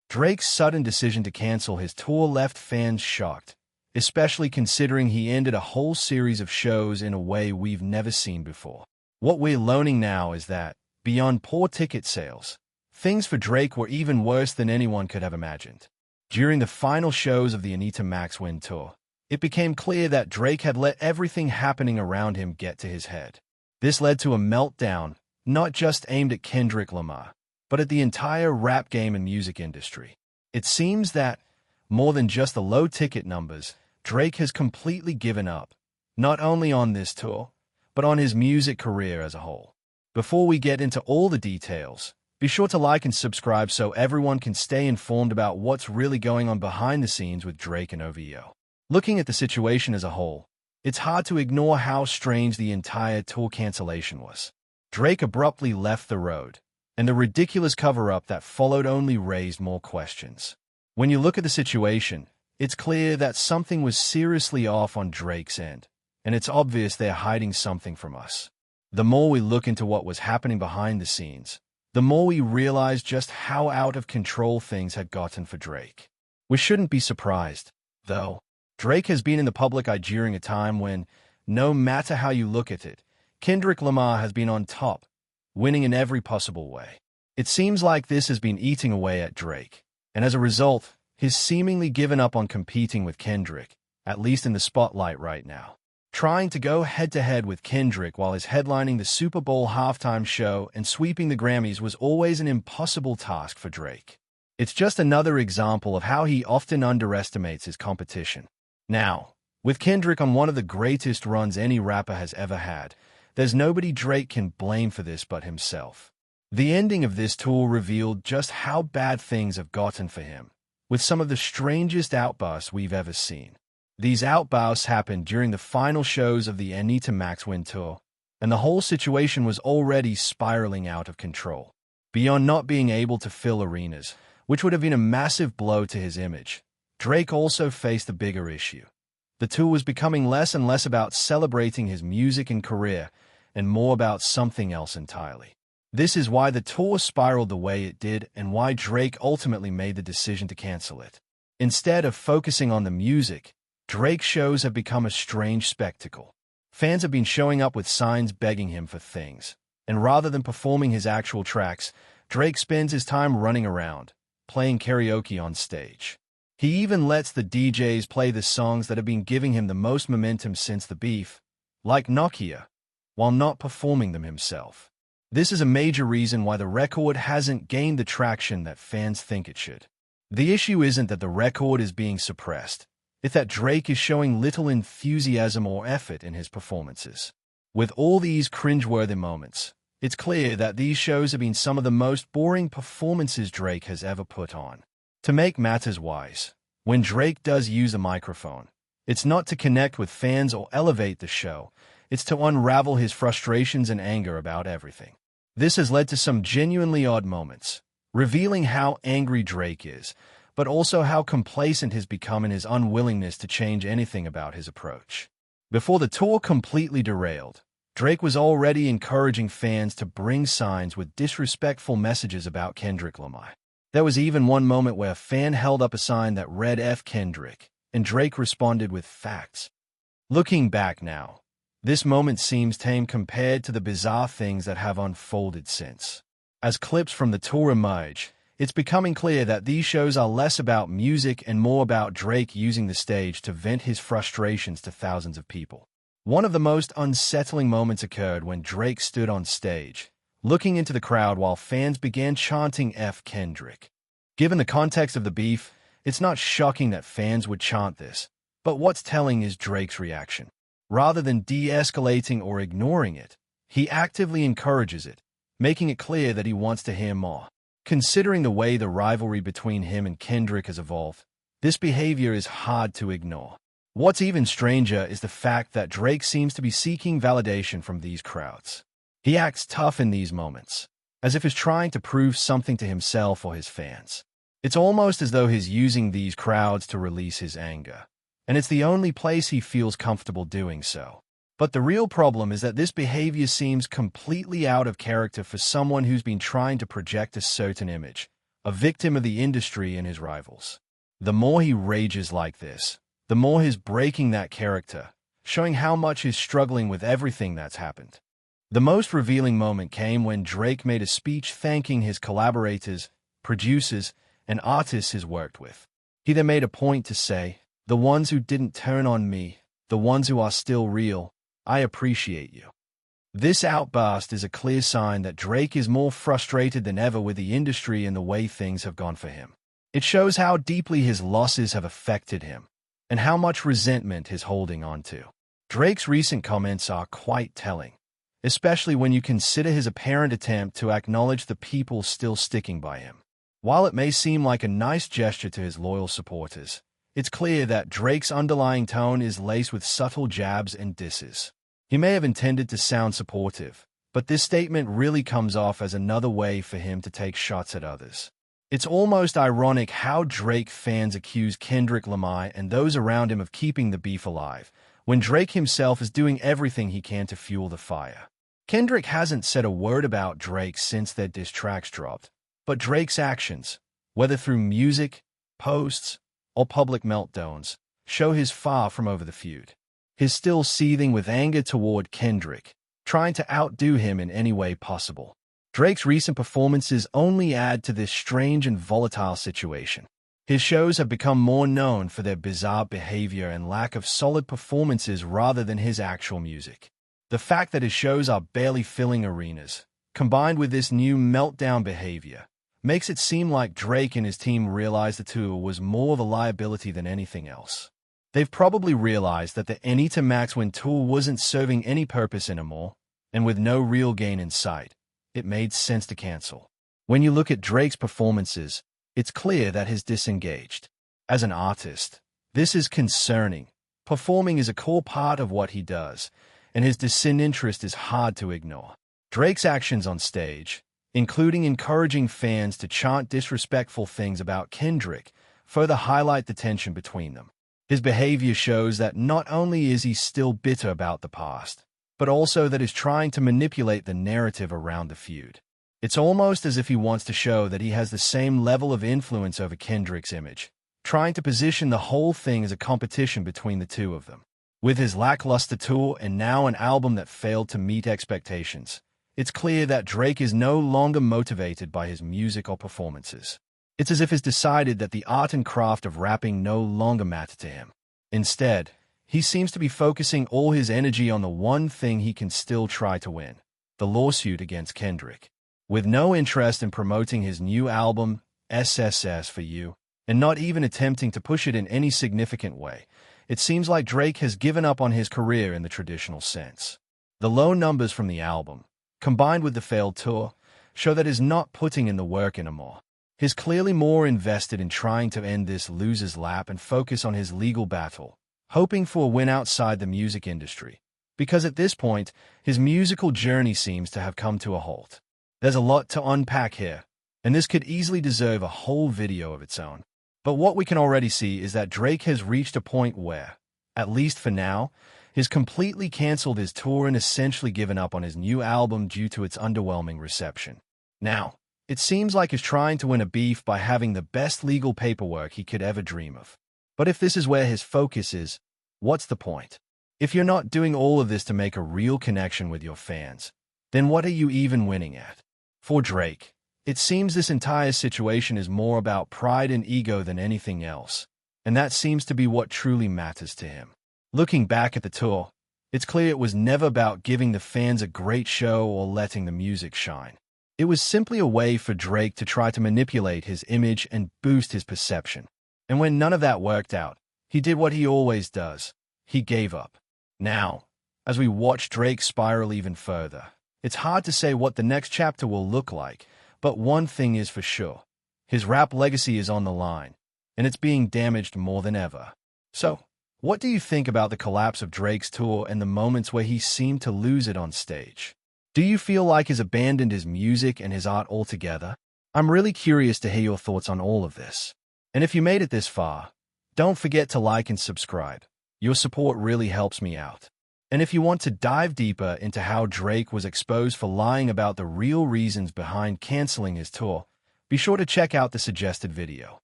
Drake's sudden decision to cancel his tour left fans shocked, especially considering he ended a whole series of shows in a way we've never seen before. What we're learning now is that, beyond poor ticket sales, things for Drake were even worse than anyone could have imagined. During the final shows of the Anita Max Win tour, it became clear that Drake had let everything happening around him get to his head. This led to a meltdown, not just aimed at Kendrick Lamar, but at the entire rap game and music industry. It seems that, more than just the low ticket numbers, Drake has completely given up, not only on this tour, but on his music career as a whole. Before we get into all the details, be sure to like and subscribe so everyone can stay informed about what's really going on behind the scenes with Drake and OVO. Looking at the situation as a whole, it's hard to ignore how strange the entire tour cancellation was. Drake abruptly left the road, and the ridiculous cover-up that followed only raised more questions. When you look at the situation, it's clear that something was seriously off on Drake's end, and it's obvious they're hiding something from us. The more we look into what was happening behind the scenes, the more we realize just how out of control things had gotten for Drake. We shouldn't be surprised, though. Drake has been in the public eye during a time when, no matter how you look at it, Kendrick Lamar has been on top, winning in every possible way. It seems like this has been eating away at Drake, and as a result, he's seemingly given up on competing with Kendrick, at least in the spotlight right now. Trying to go head-to-head with Kendrick while he's headlining the Super Bowl halftime show and sweeping the Grammys was always an impossible task for Drake. It's just another example of how he often underestimates his competition. Now, with Kendrick on one of the greatest runs any rapper has ever had, there's nobody Drake can blame for this but himself. The ending of this tour revealed just how bad things have gotten for him, with some of the strangest outbursts we've ever seen. These outbursts happened during the final shows of the Anita Max Win tour, and the whole situation was already spiraling out of control. Beyond not being able to fill arenas, which would have been a massive blow to his image, Drake also faced a bigger issue. The tour was becoming less and less about celebrating his music and career, and more about something else entirely. This is why the tour spiraled the way it did and why Drake ultimately made the decision to cancel it. Instead of focusing on the music, Drake's shows have become a strange spectacle. Fans have been showing up with signs begging him for things, and rather than performing his actual tracks, Drake spends his time running around, playing karaoke on stage. He even lets the DJs play the songs that have been giving him the most momentum since the beef, like Nokia, while not performing them himself. This is a major reason why the record hasn't gained the traction that fans think it should. The issue isn't that the record is being suppressed, it's that Drake is showing little enthusiasm or effort in his performances. With all these cringeworthy moments, it's clear that these shows have been some of the most boring performances Drake has ever put on. To make matters worse, when Drake does use a microphone, it's not to connect with fans or elevate the show, it's to unravel his frustrations and anger about everything. This has led to some genuinely odd moments, revealing how angry Drake is, but also how complacent he's become in his unwillingness to change anything about his approach. Before the tour completely derailed, Drake was already encouraging fans to bring signs with disrespectful messages about Kendrick Lamar. There was even one moment where a fan held up a sign that read F Kendrick, and Drake responded with facts. Looking back now, this moment seems tame compared to the bizarre things that have unfolded since. As clips from the tour emerge, it's becoming clear that these shows are less about music and more about Drake using the stage to vent his frustrations to thousands of people. One of the most unsettling moments occurred when Drake stood on stage, looking into the crowd while fans began chanting F Kendrick. Given the context of the beef, it's not shocking that fans would chant this, but what's telling is Drake's reaction. Rather than de-escalating or ignoring it, he actively encourages it, making it clear that he wants to hear more. Considering the way the rivalry between him and Kendrick has evolved, this behavior is hard to ignore. What's even stranger is the fact that Drake seems to be seeking validation from these crowds. He acts tough in these moments, as if he's trying to prove something to himself or his fans. It's almost as though he's using these crowds to release his anger, and it's the only place he feels comfortable doing so. But the real problem is that this behavior seems completely out of character for someone who's been trying to project a certain image, a victim of the industry and his rivals. The more he rages like this, the more he's breaking that character, showing how much he's struggling with everything that's happened. The most revealing moment came when Drake made a speech thanking his collaborators, producers, and artists he's worked with. He then made a point to say, "The ones who didn't turn on me, the ones who are still real, I appreciate you." This outburst is a clear sign that Drake is more frustrated than ever with the industry and the way things have gone for him. It shows how deeply his losses have affected him, and how much resentment he's holding on to. Drake's recent comments are quite telling, especially when you consider his apparent attempt to acknowledge the people still sticking by him. While it may seem like a nice gesture to his loyal supporters, it's clear that Drake's underlying tone is laced with subtle jabs and disses. He may have intended to sound supportive, but this statement really comes off as another way for him to take shots at others. It's almost ironic how Drake fans accuse Kendrick Lamar and those around him of keeping the beef alive, when Drake himself is doing everything he can to fuel the fire. Kendrick hasn't said a word about Drake since their diss tracks dropped, but Drake's actions, whether through music, posts, or public meltdowns, show he's far from over the feud. He's still seething with anger toward Kendrick, trying to outdo him in any way possible. Drake's recent performances only add to this strange and volatile situation. His shows have become more known for their bizarre behavior and lack of solid performances rather than his actual music. The fact that his shows are barely filling arenas, combined with this new meltdown behavior, makes it seem like Drake and his team realized the tour was more of a liability than anything else. They've probably realized that the Anita Maxwin tour wasn't serving any purpose anymore, and with no real gain in sight, it made sense to cancel. When you look at Drake's performances, it's clear that he's disengaged. As an artist, this is concerning. Performing is a core part of what he does, and his disinterest is hard to ignore. Drake's actions on stage, including encouraging fans to chant disrespectful things about Kendrick, further highlight the tension between them. His behavior shows that not only is he still bitter about the past, but also that he's trying to manipulate the narrative around the feud. It's almost as if he wants to show that he has the same level of influence over Kendrick's image, trying to position the whole thing as a competition between the two of them. With his lackluster tour and now an album that failed to meet expectations, it's clear that Drake is no longer motivated by his music or performances. It's as if he's decided that the art and craft of rapping no longer matter to him. Instead, he seems to be focusing all his energy on the one thing he can still try to win, the lawsuit against Kendrick. With no interest in promoting his new album, SSS for You, and not even attempting to push it in any significant way, it seems like Drake has given up on his career in the traditional sense. The low numbers from the album, combined with the failed tour, show that he's not putting in the work anymore. He's clearly more invested in trying to end this loser's lap and focus on his legal battle, hoping for a win outside the music industry, because at this point, his musical journey seems to have come to a halt. There's a lot to unpack here, and this could easily deserve a whole video of its own. But what we can already see is that Drake has reached a point where, at least for now, he's completely canceled his tour and essentially given up on his new album due to its underwhelming reception. Now, it seems like he's trying to win a beef by having the best legal paperwork he could ever dream of. But if this is where his focus is, what's the point? If you're not doing all of this to make a real connection with your fans, then what are you even winning at? For Drake, it seems this entire situation is more about pride and ego than anything else, and that seems to be what truly matters to him. Looking back at the tour, it's clear it was never about giving the fans a great show or letting the music shine. It was simply a way for Drake to try to manipulate his image and boost his perception. And when none of that worked out, he did what he always does. He gave up. Now, as we watch Drake spiral even further, it's hard to say what the next chapter will look like, but one thing is for sure. His rap legacy is on the line, and it's being damaged more than ever. So, what do you think about the collapse of Drake's tour and the moments where he seemed to lose it on stage? Do you feel like he's abandoned his music and his art altogether? I'm really curious to hear your thoughts on all of this. And if you made it this far, don't forget to like and subscribe. Your support really helps me out. And if you want to dive deeper into how Drake was exposed for lying about the real reasons behind canceling his tour, Be sure to check out the suggested video.